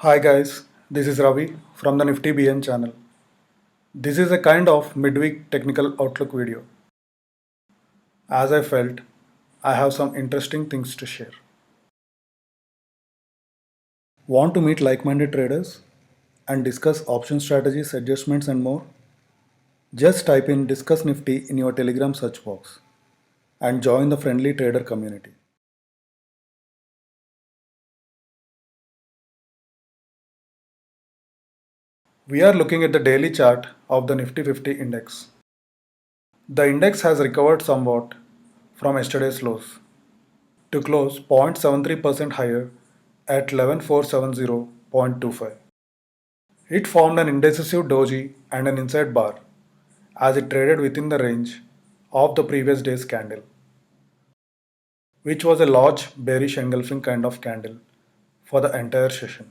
Hi guys, this is Ravi from the Nifty BN channel. This is a kind of midweek technical outlook video. As I felt, I have some interesting things to share. Want to meet like-minded traders and discuss option strategies, adjustments and more? Just type in Discuss Nifty in your Telegram search box and join the friendly trader community. We are looking at the daily chart of the Nifty 50 index. The index has recovered somewhat from yesterday's lows to close 0.73% higher at 11470.25. It formed an indecisive doji and an inside bar as it traded within the range of the previous day's candle, which was a large bearish engulfing kind of candle for the entire session.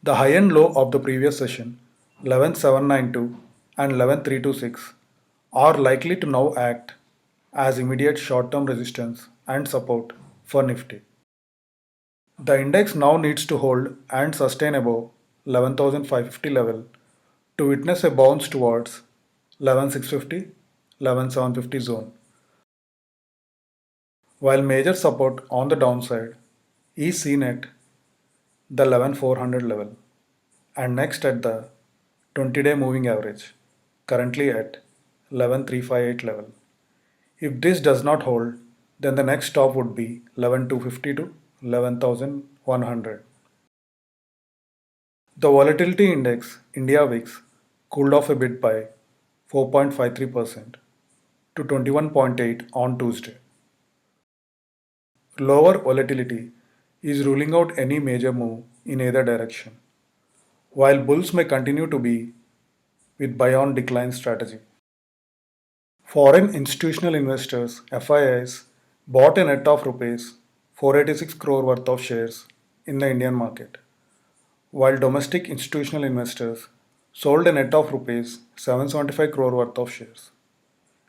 The high and low of the previous session, 11792 and 11326, are likely to now act as immediate short-term resistance and support for Nifty. The index now needs to hold and sustain above 11,550 level to witness a bounce towards 11,650, 11,750 zone, while major support on the downside is seen at the 11,400 level and next at the 20-day moving average, currently at 11,358 level. If this does not hold, then the next stop would be 11,250 to 11,100. The volatility index, India VIX, cooled off a bit by 4.53% to 21.8 on Tuesday. Lower volatility is ruling out any major move in either direction, while bulls may continue to be with buy on decline strategy. Foreign institutional investors, FIIs, bought a net of rupees 486 crore worth of shares in the Indian market, while domestic institutional investors sold a net of rupees 775 crore worth of shares.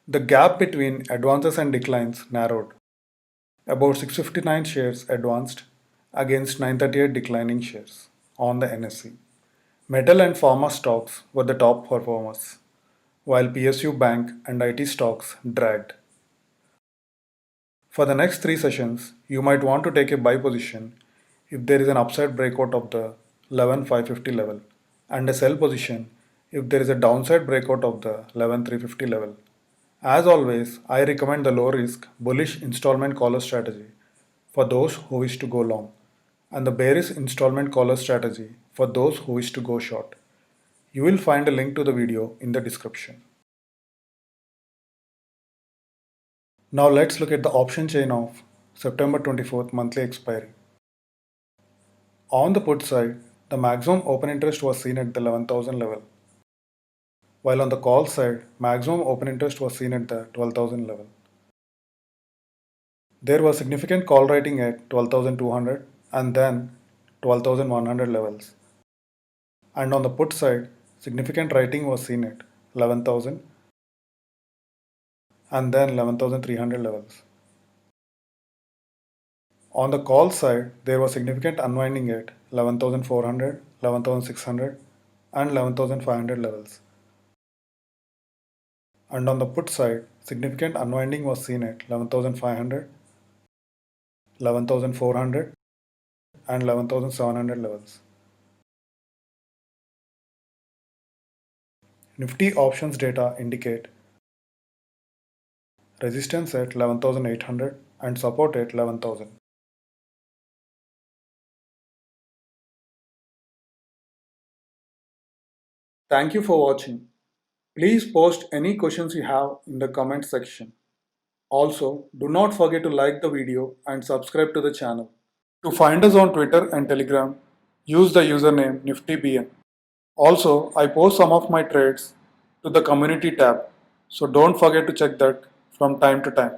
The gap between advances and declines narrowed. About 659 shares advanced against 938 declining shares on the NSE. Metal and pharma stocks were the top performers, while PSU bank and IT stocks dragged. For the next three sessions, you might want to take a buy position if there is an upside breakout of the 11,550 level and a sell position if there is a downside breakout of the 11,350 level. As always, I recommend the low risk bullish installment collar strategy for those who wish to go long and the bearish installment collar strategy for those who wish to go short. You will find a link to the video in the description. Now let's look at the option chain of September 24th monthly expiry. On the put side, the maximum open interest was seen at the 11,000 level, while on the call side, maximum open interest was seen at the 12,000 level. There was significant call writing at 12,200 and then 12,100 levels. And on the put side, significant writing was seen at 11,000 and then 11,300 levels. On the call side, there was significant unwinding at 11,400, 11,600 and 11,500 levels. And on the put side, significant unwinding was seen at 11,500, 11,400 and 11,700 levels. Nifty options data indicate resistance at 11,800 and support at 11,000. Thank you for watching. Please post any questions you have in the comment section. Also, do not forget to like the video and subscribe to the channel. To find us on Twitter and Telegram, use the username NiftyBN. Also, I post some of my trades to the community tab, so don't forget to check that from time to time.